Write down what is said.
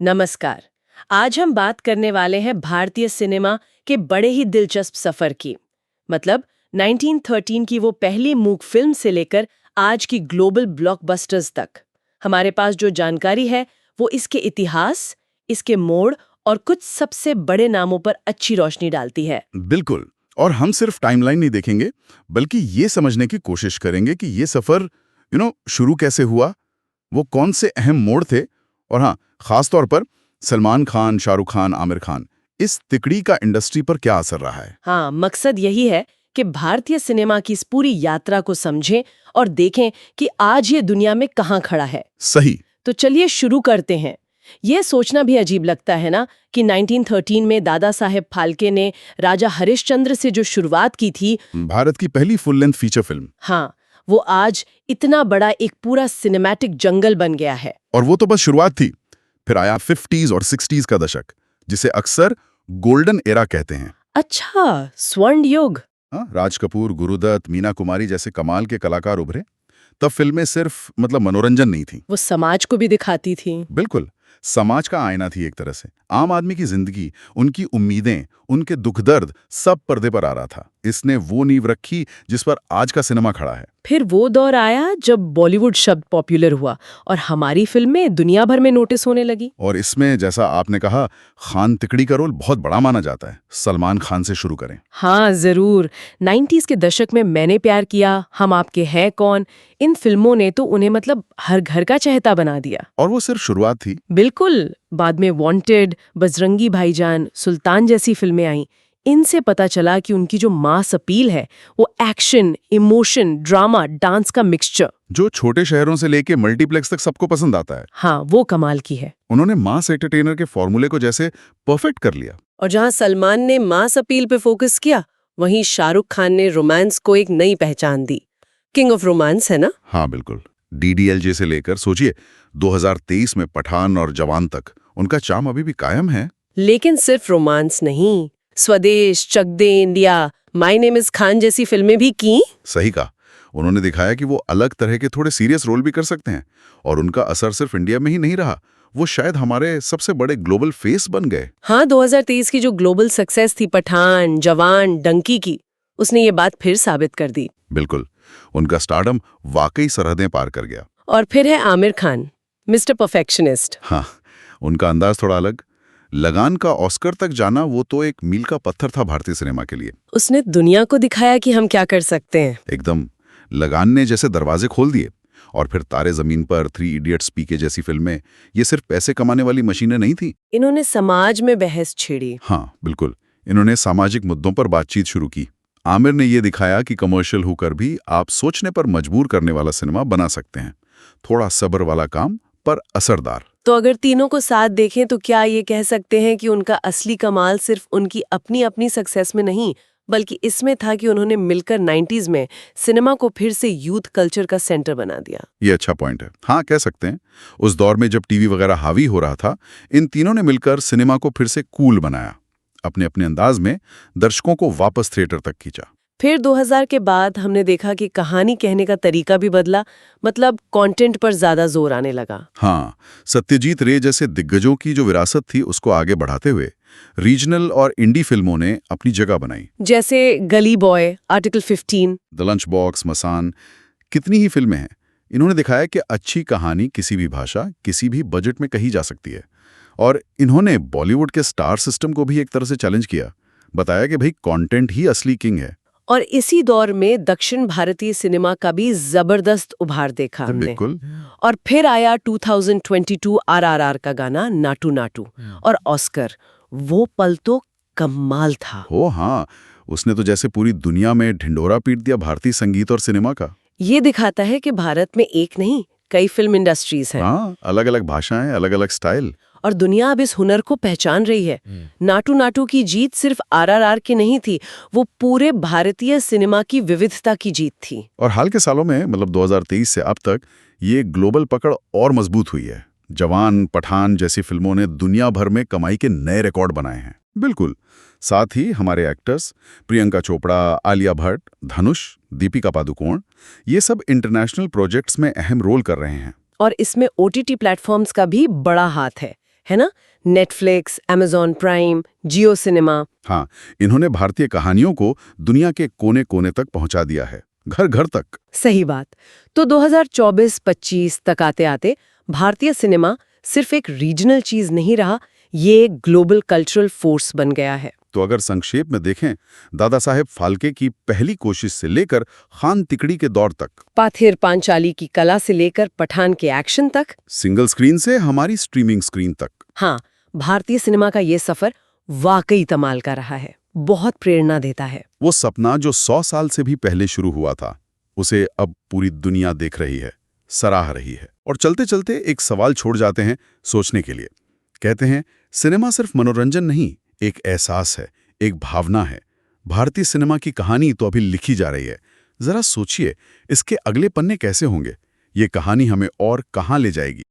नमस्कार। आज हम बात करने वाले हैं भारतीय सिनेमा के बड़े ही दिलचस्प सफर की। मतलब 1913 की वो पहली मूक फिल्म से लेकर आज की ग्लोबल ब्लॉकबस्टर्स तक। हमारे पास जो जानकारी है वो इसके इतिहास, इसके मोड़ और कुछ सबसे बड़े नामों पर अच्छी रोशनी डालती है। बिल्कुल। और हम सिर्फ टाइमलाइन नहीं देखेंगे, बल्कि ये समझने की कोशिश करेंगे कि ये सफर शुरू कैसे हुआ, वो कौन से अहम मोड़ थे, और हाँ, खास तौर पर सलमान खान, शाहरुख खान, आमिर खान, इस तिकड़ी का इंडस्ट्री पर क्या असर रहा है। हाँ, मकसद यही है कि भारतीय सिनेमा की इस पूरी यात्रा को समझें और देखें कि आज ये दुनिया में कहाँ खड़ा है। सही। तो चलिए शुरू करते हैं। ये सोचना भी अजीब लगता है ना कि 1913 में दादा साहेब फाल्के ने राजा हरिश्चंद्र से जो शुरुआत की थी, भारत की पहली फुल लेंथ फीचर फिल्म, हाँ, वो आज इतना बड़ा एक पूरा सिनेमैटिक जंगल बन गया है। और वो तो बस शुरुआत थी। फिर आया 50s और 60s का दशक, जिसे अक्सर गोल्डन एरा कहते हैं। अच्छा, स्वर्ण युग। हाँ, राज कपूर, गुरुदत्त, मीना कुमारी जैसे कमाल के कलाकार उभरे। तब फिल्में सिर्फ मनोरंजन नहीं थी, वो समाज को भी दिखाती थी। बिल्कुल समाज का आईना थी एक तरह से। आम आदमी की जिंदगी, उनकी उम्मीदें, उनके दुख दर्द, सब पर्दे पर आ रहा था। इसने वो नींव रखी जिस पर आज का सिनेमा खड़ा है। फिर वो दौर आया जब बॉलीवुड शब्द पॉपुलर हुआ और हमारी फिल्में दुनिया भर में नोटिस होने लगी। और इसमें, जैसा आपने कहा, खान तिकड़ी का रोल बहुत बड़ा माना जाता है। सलमान खान से शुरू करें। हाँ, जरूर। 90s के दशक में मैंने प्यार किया, हम आपके हैं कौन, इन फिल्मों ने तो उन्हें हर घर का चहेता बना दिया। और वो सिर्फ शुरुआत थी। बिल्कुल। बाद में वांटेड, बजरंगी भाईजान, सुल्तान जैसी फिल्में आईं। इनसे पता चला कि उनकी जो मास अपील है वो एक्शन, इमोशन, ड्रामा, डांस का मिक्सचर, जो छोटे शहरों से लेके मल्टीप्लेक्स तक सबको पसंद आता है। हाँ, वो कमाल की है। उन्होंने मास एंटरटेनर के फॉर्मूले को जैसे परफेक्ट कर लिया। और जहां सलमान ने मास अपील पे फोकस किया, वहीं शाहरुख खान ने रोमांस को एक नई पहचान दी। किंग ऑफ रोमांस है ना। हाँ बिल्कुल। डीडीएलजे से लेकर सोचिए 2023 में पठान और जवान तक उनका चार्म अभी भी कायम है। लेकिन सिर्फ रोमांस नहीं, Swades, Chak De India, My Name Is Khan जैसी फिल्में भी की। सही कहा। उन्होंने दिखाया कि वो अलग तरह के थोड़े सीरियस रोल भी कर सकते हैं, और उनका असर सिर्फ इंडिया में ही नहीं रहा, वो शायद हमारे सबसे बड़े ग्लोबल फेस बन गए। हाँ, 2023 की जो ग्लोबल सक्सेस थी पठान, जवान, डंकी की, उसने ये बात फिर साबित कर दी। बिल्कुल। उनका स्टारडम वाकई सरहदें पार कर गया। और फिर है आमिर खान, मिस्टर परफेक्शनिस्ट। हाँ, उनका अंदाज थोड़ा अलग। लगान का ऑस्कर तक जाना, वो तो एक मील का पत्थर था भारतीय सिनेमा के लिए। उसने दुनिया को दिखाया कि हम क्या कर सकते हैं। एकदम। लगान ने जैसे दरवाजे खोल दिए। और फिर तारे जमीन पर, 3 इडियट्स, पीके जैसी फिल्में, ये सिर्फ पैसे कमाने वाली मशीनें नहीं थी। इन्होंने समाज में बहस छेड़ी। हाँ बिल्कुल। इन्होंने सामाजिक मुद्दों पर बातचीत शुरू की। आमिर ने ये दिखाया कि कमर्शियल होकर भी आप सोचने पर मजबूर करने वाला सिनेमा बना सकते हैं। थोड़ा सब्र वाला काम, पर असरदार। तो अगर तीनों को साथ देखें तो क्या ये कह सकते हैं कि उनका असली कमाल सिर्फ उनकी अपनी अपनी सक्सेस में नहीं, बल्कि इसमें था कि उन्होंने मिलकर 90s में सिनेमा को फिर से यूथ कल्चर का सेंटर बना दिया। ये अच्छा पॉइंट है। हाँ, कह सकते हैं। उस दौर में जब टीवी वगैरह हावी हो रहा था, इन तीनों ने मिलकर सिनेमा को फिर से कूल बनाया। अपने अपने अंदाज में दर्शकों को वापस थिएटर तक खींचा। फिर 2000 के बाद हमने देखा कि कहानी कहने का तरीका भी बदला, कंटेंट पर ज्यादा जोर आने लगा। हाँ, सत्यजीत रे जैसे दिग्गजों की जो विरासत थी, उसको आगे बढ़ाते हुए रीजनल और इंडी फिल्मों ने अपनी जगह बनाई। जैसे Gully Boy, Article 15, The Lunchbox, Masaan, कितनी ही फिल्में हैं। इन्होंने दिखाया कि अच्छी कहानी किसी भी भाषा, किसी भी बजट में कही जा सकती है। और इन्होंने बॉलीवुड के स्टार सिस्टम को भी एक तरह से चैलेंज किया, बताया कि भाई कंटेंट ही असली किंग है। और इसी दौर में दक्षिण भारतीय सिनेमा का भी जबरदस्त उभार देखा हमने। बिल्कुल। और फिर आया 2022 आरआरआर का गाना नाटू नाटू, और ऑस्कर। वो पल तो कमाल था। हो हाँ, उसने तो जैसे पूरी दुनिया में ढिंडोरा पीट दिया भारतीय संगीत और सिनेमा का। ये दिखाता है कि भारत में एक नहीं, कई फिल्म इंडस्ट्रीज हैं। हाँ, अलग अलग भाषाएं, अलग अलग स्टाइल। और दुनिया अब इस हुनर को पहचान रही है। नाटू नाटू की जीत सिर्फ आरआरआर की नहीं थी, वो पूरे भारतीय सिनेमा की विविधता की जीत थी। और हाल के सालों में, 2023 से अब तक, ये ग्लोबल पकड़ और मजबूत हुई है। जवान, पठान जैसी फिल्मों ने दुनिया भर में कमाई के नए रिकॉर्ड बनाए हैं। बिल्कुल। साथ ही हमारे एक्टर्स प्रियंका चोपड़ा, आलिया भट्ट, धनुष, दीपिका पादुकोण, ये सब इंटरनेशनल प्रोजेक्ट्स में अहम रोल कर रहे हैं। और इसमें ओटीटी प्लेटफॉर्म्स का भी बड़ा हाथ है। है ना? नेटफ्लिक्स, Amazon प्राइम, जियो सिनेमा। हाँ, इन्होंने भारतीय कहानियों को दुनिया के कोने-कोने तक पहुंचा दिया है, घर-घर तक। सही बात। तो 2024-25 तक आते-आते भारतीय सिनेमा सिर्फ एक रीजनल चीज नहीं रहा, ये एक ग्लोबल कल्चरल फोर्स बन गया है। तो अगर संक्षेप में देखें, दादा साहेब फाल्के की पहली कोशिश से लेकर खान तिकड़ी के दौर तक, पाथिर पांचाली की कला से लेकर पठान के एक्शन तक, सिंगल स्क्रीन से हमारी स्ट्रीमिंग स्क्रीन तक, हाँ, भारतीय सिनेमा का ये सफर वाकई कमाल का रहा है, बहुत प्रेरणा देता है। वो सपना जो 100 साल से भी पहले शुरू हुआ था, उसे अब पूरी दुनिया देख रही है, सराह रही है। और चलते चलते एक सवाल छोड़ जाते हैं सोचने के लिए। कहते हैं, सिनेमा सिर्फ मनोरंजन नहीं, एक एहसास है, एक भावना है। भारतीय सिनेमा की कहानी तो अभी लिखी जा रही है। जरा सोचिए, इसके अगले पन्ने कैसे होंगे? ये कहानी हमें और कहाँ ले जाएगी?